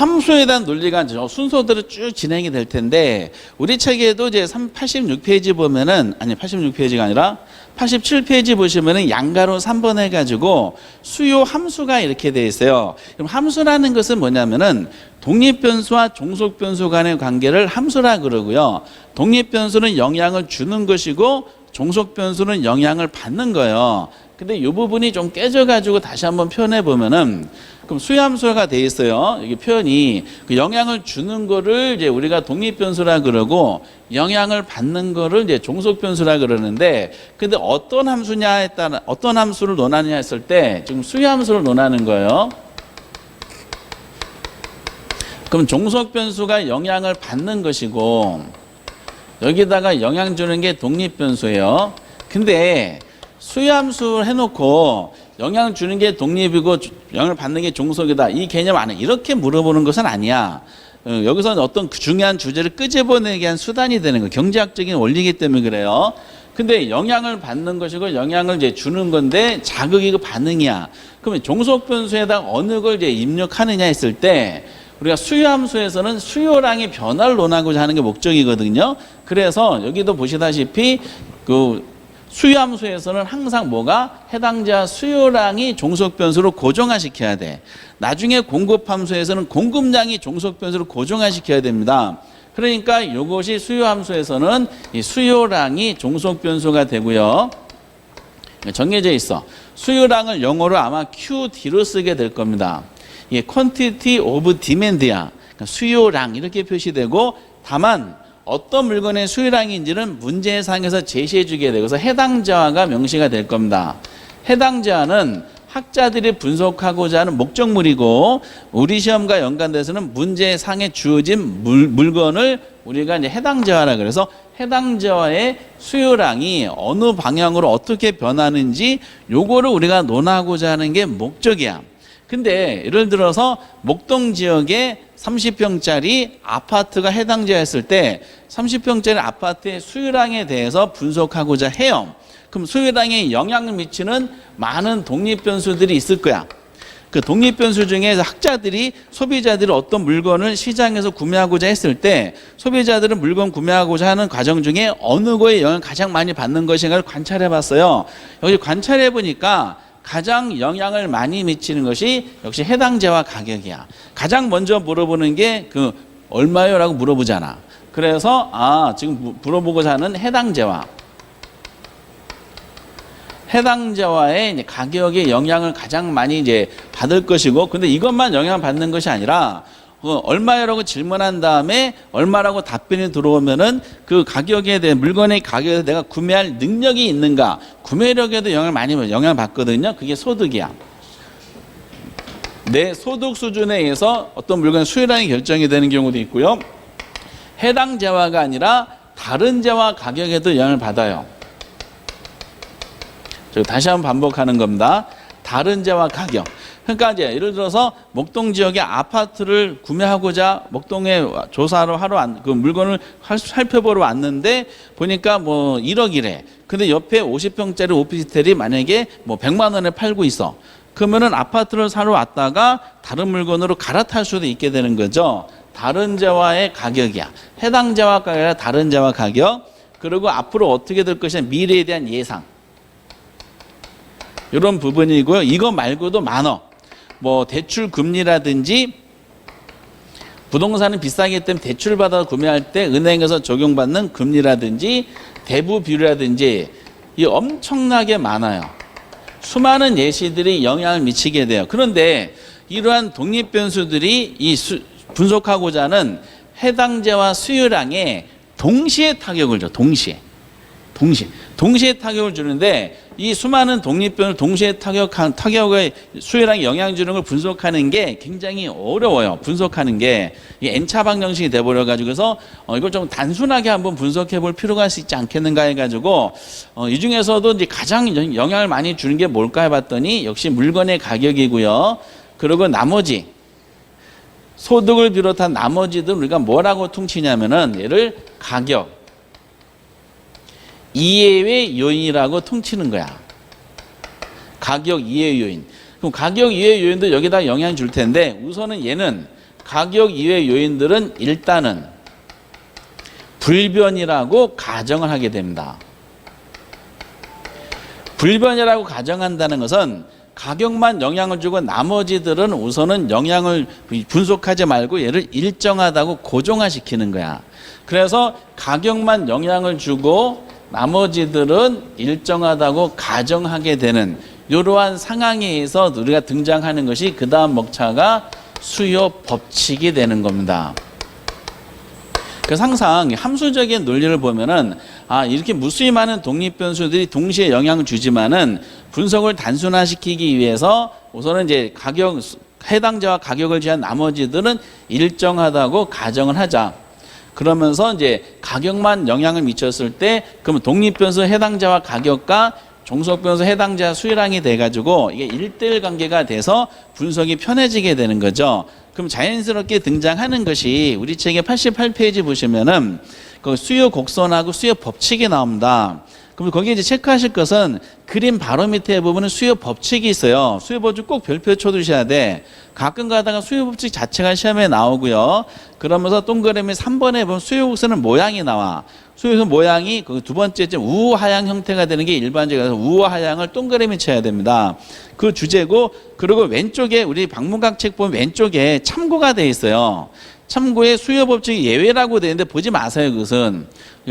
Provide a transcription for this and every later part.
함수에 대한 논리가 순서대로 쭉 진행이 될 텐데 우리 책에도 이제 86페이지 보면은 아니 86페이지가 아니라 87페이지 보시면은 양가로 3번 해가지고 수요 함수가 이렇게 돼 있어요. 그럼 함수라는 것은 뭐냐면은 독립변수와 종속변수 간의 관계를 함수라 그러고요. 독립변수는 영향을 주는 것이고 종속변수는 영향을 받는 거예요. 근데 이 부분이 좀 깨져가지고 다시 한번 표현해 보면은 그럼 수요함수가 돼 있어요. 여기 표현이 그 영향을 주는 거를 이제 우리가 독립변수라 그러고 영향을 받는 거를 이제 종속변수라 그러는데 근데 어떤 함수냐에 따라 어떤 함수를 논하느냐 했을 때 지금 수요함수를 논하는 거예요. 그럼 종속변수가 영향을 받는 것이고 여기다가 영향 주는 게 독립변수예요. 근데 수요함수 해놓고 영향 주는 게 독립이고 영향을 받는 게 종속이다. 이 개념 안에 이렇게 물어보는 것은 아니야. 여기서는 어떤 중요한 주제를 끄집어내기 위한 수단이 되는 거예요. 경제학적인 원리이기 때문에 그래요. 근데 영향을 받는 것이고 영향을 이제 주는 건데 자극이고 반응이야. 그러면 종속변수에다가 어느 걸 이제 입력하느냐 했을 때 우리가 수요함수에서는 수요량의 변화를 논하고자 하는 게 목적이거든요. 그래서 여기도 보시다시피 그 수요함수에서는 항상 뭐가 해당자 수요량이 종속변수로 고정화시켜야 돼. 나중에 공급함수에서는 공급량이 종속변수로 고정화시켜야 됩니다. 그러니까 이것이 수요함수에서는 이 수요량이 종속변수가 되고요. 정해져 있어. 수요량을 영어로 아마 QD로 쓰게 될 겁니다. 이게 quantity of demand야. 그러니까 수요량 이렇게 표시되고 다만 어떤 물건의 수요량인지는 문제상에서 제시해 주게 되고 그래서 해당 자화가 명시가 될 겁니다. 해당 자화는 학자들이 분석하고자 하는 목적물이고 우리 시험과 연관돼서는 문제상에 주어진 물건을 우리가 이제 해당 자화라 그래서 해당 자화의 수요량이 어느 방향으로 어떻게 변하는지 요거를 우리가 논하고자 하는 게 목적이야. 근데 예를 들어서 목동 지역에 30평짜리 아파트가 해당자였을 때 30평짜리 아파트의 수요량에 대해서 분석하고자 해요. 그럼 수요량에 영향을 미치는 많은 독립변수들이 있을 거야. 그 독립변수 중에 학자들이 소비자들이 어떤 물건을 시장에서 구매하고자 했을 때 소비자들은 물건 구매하고자 하는 과정 중에 어느 거에 영향을 가장 많이 받는 것인가를 관찰해 봤어요. 여기 관찰해 보니까 가장 영향을 많이 미치는 것이 역시 해당자와 가격이야. 가장 먼저 물어보는 게 그 얼마요? 라고 물어보잖아. 그래서 지금 물어보고자 하는 해당자와의 이제 가격의 영향을 가장 많이 이제 받을 것이고 근데 이것만 영향을 받는 것이 아니라 얼마요라고 질문한 다음에 얼마라고 답변이 들어오면은 그 가격에 대해 물건의 가격에 내가 구매할 능력이 있는가 구매력에도 영향을 받거든요. 그게 소득이야. 내 소득 수준에 의해서 어떤 물건의 수요량이 결정이 되는 경우도 있고요. 해당 재화가 아니라 다른 재화 가격에도 영향을 받아요. 다시 한번 반복하는 겁니다. 다른 재화 가격. 그러니까 이제 예를 들어서 목동 지역에 아파트를 구매하고자 목동에 조사를 하러 그 물건을 살펴보러 왔는데 보니까 뭐 1억이래. 근데 옆에 50평짜리 오피스텔이 만약에 뭐 100만 원에 팔고 있어. 그러면은 아파트를 사러 왔다가 다른 물건으로 갈아탈 수도 있게 되는 거죠. 다른 재화의 가격이야. 해당 재화 가격이 아니라 다른 재화 가격. 그리고 앞으로 어떻게 될 것이냐 미래에 대한 예상. 이런 부분이고요. 이거 말고도 많어. 뭐 대출 금리라든지 부동산은 비싸기 때문에 대출 받아 구매할 때 은행에서 적용받는 금리라든지 대부 비율이라든지 이 엄청나게 많아요. 수많은 예시들이 영향을 미치게 돼요. 그런데 이러한 독립변수들이 분석하고자 하는 해당자와 수요량에 동시에 타격을 줘. 동시에 타격을 주는데 이 수많은 독립변을 동시에 타격의 수요량에 영향 주는 걸 분석하는 게 굉장히 어려워요. 분석하는 게 N차 방정식이 돼버려 가지고서 이걸 좀 단순하게 한번 분석해 볼 필요가 있지 않겠는가 해가지고 이 중에서도 이제 가장 영향을 많이 주는 게 뭘까 해봤더니 역시 물건의 가격이고요. 그리고 나머지 소득을 비롯한 나머지들 우리가 뭐라고 퉁치냐면은 얘를 가격 이외의 요인이라고 퉁치는 거야. 가격 이외의 요인. 그럼 가격 이외의 요인도 여기다 영향 줄 텐데 우선은 얘는 가격 이외의 요인들은 일단은 불변이라고 가정을 하게 됩니다. 불변이라고 가정한다는 것은 가격만 영향을 주고 나머지들은 우선은 영향을 분석하지 말고 얘를 일정하다고 고정화시키는 거야. 그래서 가격만 영향을 주고 나머지들은 일정하다고 가정하게 되는 이러한 상황에 의해서 우리가 등장하는 것이 그 다음 목차가 수요 법칙이 되는 겁니다. 그래서 항상 함수적인 논리를 보면은 이렇게 무수히 많은 독립 변수들이 동시에 영향을 주지만은 분석을 단순화시키기 위해서 우선은 이제 해당자와 가격을 제한 나머지들은 일정하다고 가정을 하자. 그러면서 이제 가격만 영향을 미쳤을 때 그러면 독립 변수 해당자와 가격과 종속 변수 해당자 수요량이 돼가지고 이게 1대1 관계가 돼서 분석이 편해지게 되는 거죠. 그럼 자연스럽게 등장하는 것이 우리 책의 88페이지 보시면은 그 수요 곡선하고 수요 법칙이 나옵니다. 그럼 거기에 이제 체크하실 것은 그림 바로 밑에 부분은 수요 법칙이 있어요. 수요 법칙 꼭 별표 쳐두셔야 돼. 가끔 가다가 수요 법칙 자체가 시험에 나오고요. 그러면서 동그라미 3번에 보면 수요 곡선은 모양이 나와. 수요 곡선 모양이 그 두 번째쯤 우하향 형태가 되는 게 일반적이라서 우하향을 동그라미 쳐야 됩니다. 그 주제고, 그리고 왼쪽에 우리 박문각 책 보면 왼쪽에 참고가 돼 있어요. 참고에 수요 법칙이 예외라고 되는데 보지 마세요. 그것은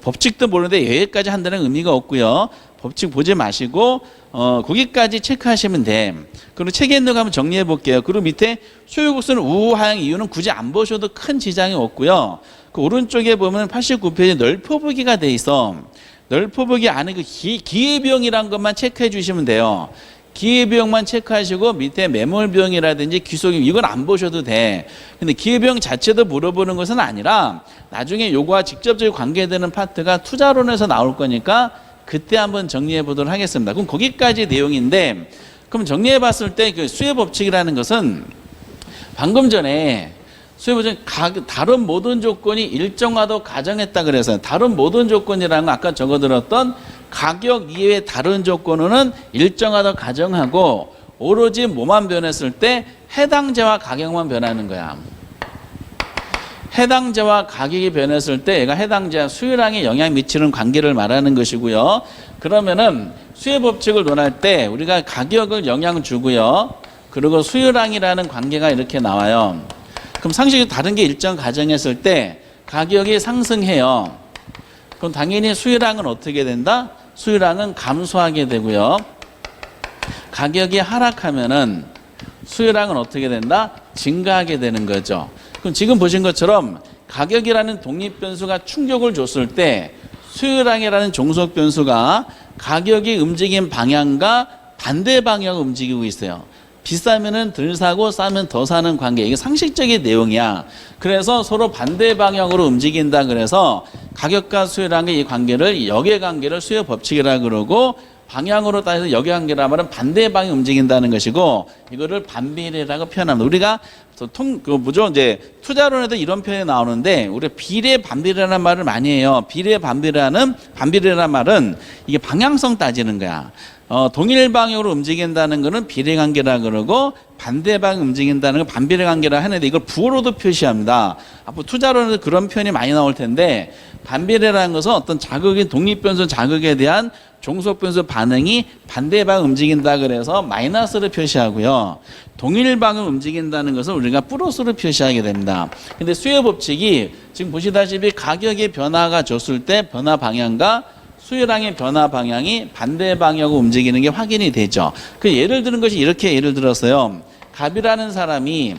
법칙도 모르는데 예외까지 한다는 의미가 없고요. 법칙 보지 마시고 거기까지 체크하시면 돼. 그리고 책에 있는 거 한번 정리해 볼게요. 그리고 밑에 수요 곡선 우하향 이유는 굳이 안 보셔도 큰 지장이 없고요. 그 오른쪽에 보면 89페이지 널퍼보기가 돼 있어. 널퍼보기 안에 그 기회비용이라는 것만 체크해 주시면 돼요. 기회비용만 체크하시고 밑에 매몰비용이라든지 귀속비용 이건 안 보셔도 돼. 근데 기회비용 자체도 물어보는 것은 아니라 나중에 요거와 직접적으로 관계되는 파트가 투자론에서 나올 거니까 그때 한번 정리해 보도록 하겠습니다. 그럼 거기까지 내용인데, 그럼 정리해 봤을 때 그 수요 법칙이라는 것은 방금 전에 수요 법칙 다른 모든 조건이 일정하다고 가정했다 그래서 다른 모든 조건이라는 거 아까 적어들었던 가격 이외의 다른 조건은 일정하다고 가정하고 오로지 뭐만 변했을 때 해당자와 가격만 변하는 거야. 해당자와 가격이 변했을 때 얘가 해당자 수요량에 영향 미치는 관계를 말하는 것이고요. 그러면은 수요 법칙을 논할 때 우리가 가격을 영향 주고요. 그리고 수요량이라는 관계가 이렇게 나와요. 그럼 상식이 다른 게 일정 가정했을 때 가격이 상승해요. 그럼 당연히 수요량은 어떻게 된다? 수요량은 감소하게 되고요. 가격이 하락하면은 수요량은 어떻게 된다? 증가하게 되는 거죠. 그럼 지금 보신 것처럼 가격이라는 독립 변수가 충격을 줬을 때 수요량이라는 종속 변수가 가격이 움직인 방향과 반대 방향을 움직이고 있어요. 비싸면은 덜 사고 싸면 더 사는 관계, 이게 상식적인 내용이야. 그래서 서로 반대 방향으로 움직인다 그래서 가격과 수요량의 이 관계를 역의 수요 법칙이라 그러고, 방향으로 따져서 역의 관계라 말은 반대 방향 움직인다는 것이고, 이거를 반비례라고 표현합니다. 우리가 이제 투자론에도 이런 표현이 나오는데 우리가 비례 반비례라는 말을 많이 해요. 비례 반비례라는 말은 이게 방향성 따지는 거야. 동일 방향으로 움직인다는 것은 비례 관계라 그러고 반대 방향 움직인다는 건 반비례 관계라 하는데 이걸 부호로도 표시합니다. 앞으로 투자론에도 그런 표현이 많이 나올 텐데, 반비례라는 것은 어떤 자극이 독립변수 자극에 대한 종속변수 반응이 반대 방향 움직인다 그래서 마이너스를 표시하고요. 동일 방향 움직인다는 것을 우리가 플러스로 표시하게 됩니다. 근데 수요 법칙이 지금 보시다시피 가격의 변화가 줬을 때 변화 방향과 수요량의 변화 방향이 반대 방향으로 움직이는 게 확인이 되죠. 그 예를 드는 것이 이렇게 예를 들었어요. 갑이라는 사람이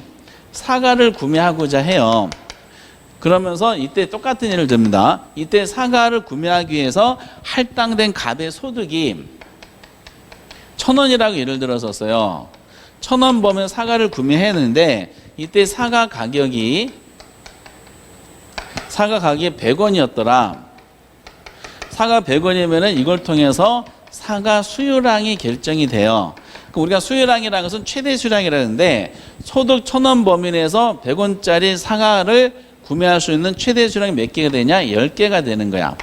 사과를 구매하고자 해요. 그러면서 이때 똑같은 예를 듭니다. 이때 사과를 구매하기 위해서 할당된 갑의 소득이 1,000원이라고 예를 들었었어요. 1,000원 보면 사과를 구매했는데 이때 사과 가격이 100원이었더라. 사과 100원이면은 이걸 통해서 사과 수요량이 결정이 돼요. 그럼 우리가 수요량이라는 것은 최대 수량이라는데 소득 1,000원 범위 내에서 100원짜리 사과를 구매할 수 있는 최대 수량이 몇 개가 되냐? 10개가 되는 거야.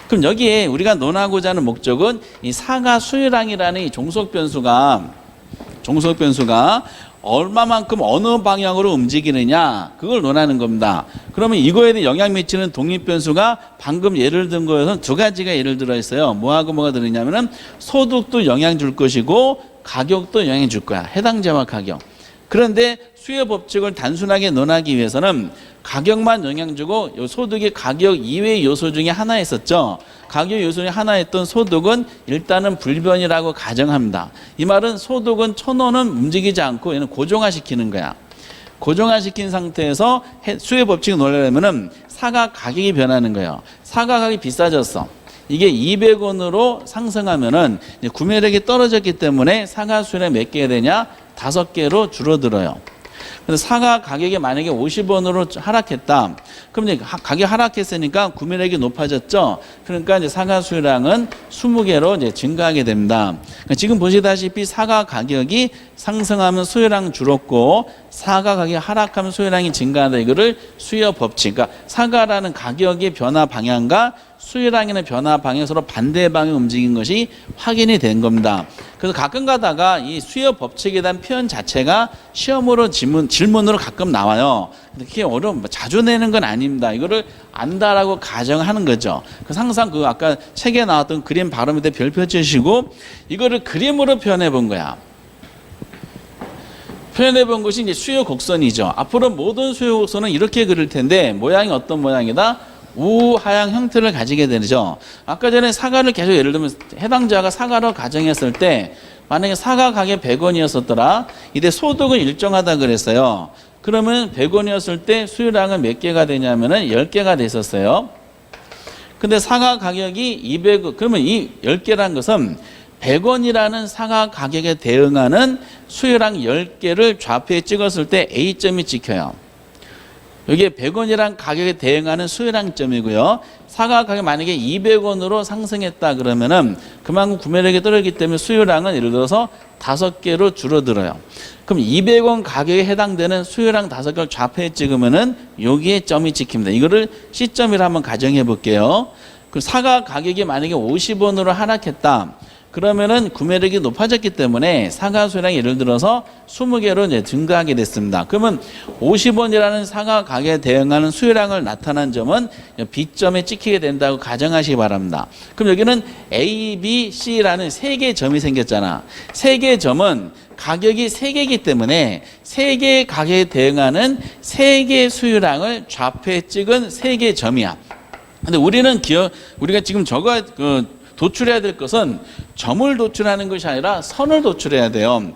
그럼 여기에 우리가 논하고자 하는 목적은 이 사과 수요량이라는 이 종속 변수가 얼마만큼 어느 방향으로 움직이느냐 그걸 논하는 겁니다. 그러면 이거에 대해 영향 미치는 독립변수가 방금 예를 든 거에서는 두 가지가 예를 들어 있어요. 뭐하고 뭐가 들어있냐면은 소득도 영향 줄 것이고 가격도 영향 줄 거야. 해당자와 가격. 그런데 수요 법칙을 단순하게 논하기 위해서는 가격만 영향 주고 요 소득이 가격 이외의 요소 중에 하나였었죠. 가격 요소 중에 하나였던 소득은 일단은 불변이라고 가정합니다. 이 말은 소득은 천원은 움직이지 않고 얘는 고정화시키는 거야. 고정화시킨 상태에서 수요 법칙을 논하려면은 사과 가격이 변하는 거예요. 사과 가격이 비싸졌어. 이게 200원으로 상승하면은 구매력이 떨어졌기 때문에 사과 수요량이 몇 개가 되냐? 5개로 줄어들어요. 그래서 사과 가격이 만약에 50원으로 하락했다. 그럼 이제 가격 하락했으니까 구매력이 높아졌죠. 그러니까 이제 사과 수요량은 20개로 이제 증가하게 됩니다. 그러니까 지금 보시다시피 사과 가격이 상승하면 수요량 줄었고 사과 가격이 하락하면 수요량이 증가한다. 이거를 수요 법칙. 그러니까 사과라는 가격의 변화 방향과 수요량의 변화 방향 서로 반대 방향 움직인 것이 확인이 된 겁니다. 그래서 가끔 가다가 이 수요 법칙에 대한 표현 자체가 시험으로 질문으로 가끔 나와요. 근데 그게 자주 내는 건 아닙니다. 이거를 안다라고 가정하는 거죠. 그래서 항상 그 아까 책에 나왔던 그림 발음에 대해 별표 치시고 이거를 그림으로 표현해 본 거야. 표현해 본 것이 이제 수요 곡선이죠. 앞으로 모든 수요 곡선은 이렇게 그릴 텐데 모양이 어떤 모양이다? 우하향 형태를 가지게 되죠. 아까 전에 사과를 계속 예를 들면 해당자가 사과로 가정했을 때 만약에 사과 가격 100원이었었더라. 이때 소득은 일정하다 그랬어요. 그러면 100원이었을 때 수요량은 몇 개가 되냐면은 10개가 됐었어요. 근데 사과 가격이 200원, 그러면 이 10개란 것은 100원이라는 사과 가격에 대응하는 수요량 10개를 좌표에 찍었을 때 A점이 찍혀요. 여기에 100원이란 가격에 대응하는 수요량점이고요. 사과 가격 만약에 200원으로 상승했다 그러면은 그만큼 구매력이 떨어지기 때문에 수요량은 예를 들어서 5개로 줄어들어요. 그럼 200원 가격에 해당되는 수요량 5개를 좌표에 찍으면은 여기에 점이 찍힙니다. 이거를 C점이라 한번 가정해 볼게요. 그 사과 가격이 만약에 50원으로 하락했다. 그러면은 구매력이 높아졌기 때문에 사과 수요량이 예를 들어서 20개로 이제 증가하게 됐습니다. 그러면 50원이라는 사과 가격에 대응하는 수요량을 나타난 점은 B점에 찍히게 된다고 가정하시기 바랍니다. 그럼 여기는 A, B, C라는 3개의 점이 생겼잖아. 3개의 점은 가격이 3개이기 때문에 3개의 가격에 대응하는 3개의 수요량을 좌표에 찍은 3개의 점이야. 근데 우리가 지금 도출해야 될 것은 점을 도출하는 것이 아니라 선을 도출해야 돼요.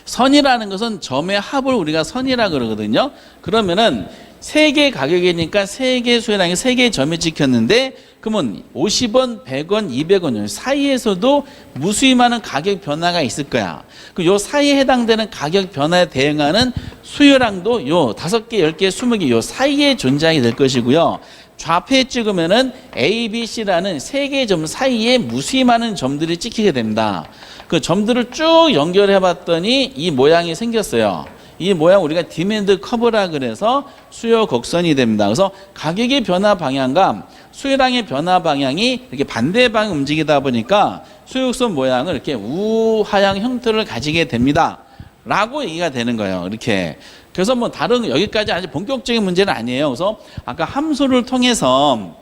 선이라는 것은 점의 합을 우리가 선이라 그러거든요. 그러면은 3개 가격이니까 3개 수요량이 3개의 점이 찍혔는데 그러면 50원, 100원, 200원 사이에서도 무수히 많은 가격 변화가 있을 거야. 요 사이에 해당되는 가격 변화에 대응하는 수요량도 요 5개, 10개, 20개 요 사이에 존재하게 될 것이고요. 좌표에 찍으면은 A, B, C라는 3개의 점 사이에 무수히 많은 점들이 찍히게 됩니다. 그 점들을 쭉 연결해 봤더니 이 모양이 생겼어요. 이 모양 우리가 디맨드 커브라 그래서 수요 곡선이 됩니다. 그래서 가격의 변화 방향과 수요량의 변화 방향이 이렇게 반대 방향 움직이다 보니까 수요 곡선 모양을 이렇게 우하향 형태를 가지게 됩니다. 라고 얘기가 되는 거예요. 이렇게. 그래서 뭐 다른 여기까지 아주 본격적인 문제는 아니에요. 그래서 아까 함수를 통해서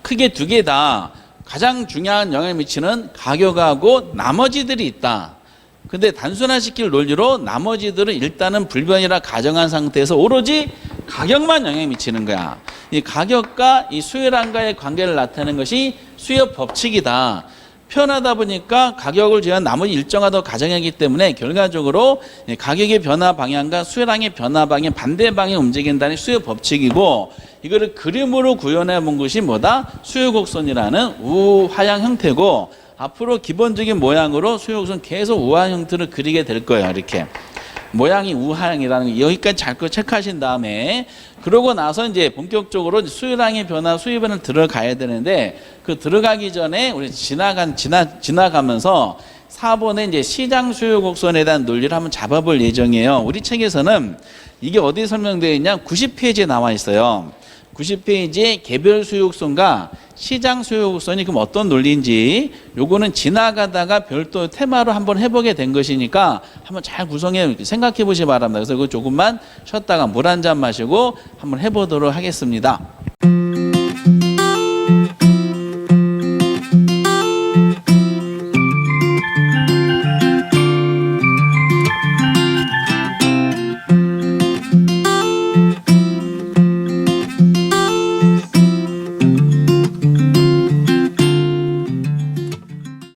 크게 2개 다 가장 중요한 영향을 미치는 가격하고 나머지들이 있다. 근데 단순화시킬 논리로 나머지들은 일단은 불변이라 가정한 상태에서 오로지 가격만 영향을 미치는 거야. 이 가격과 이 수요량과의 관계를 나타내는 것이 수요 법칙이다. 표현하다 보니까 가격을 제한 나머지 일정하다고 가정하기 때문에 결과적으로 가격의 변화 방향과 수요량의 변화 방향 반대 방향에 움직인다는 수요 법칙이고 이거를 그림으로 구현해 본 것이 뭐다? 수요 곡선이라는 우하향 형태고 앞으로 기본적인 모양으로 수요 곡선 계속 우하향 형태를 그리게 될 거예요. 이렇게 모양이 우하향이라는 거 여기까지 잘 거 체크하신 다음에 그러고 나서 이제 본격적으로 수요량의 변화, 수요 변화를 들어가야 되는데 그 들어가기 전에 우리 지나가면서 4번에 이제 시장 수요 곡선에 대한 논리를 한번 잡아볼 예정이에요. 우리 책에서는 이게 어디 설명되어 있냐? 90페이지에 나와 있어요. 90페이지에 개별 수요 곡선과 시장 수요 곡선이 그럼 어떤 논리인지 요거는 지나가다가 별도 테마로 한번 해보게 된 것이니까 한번 잘 구성해 생각해 보시기 바랍니다. 그래서 그거 조금만 쉬었다가 물 한 잔 마시고 한번 해보도록 하겠습니다.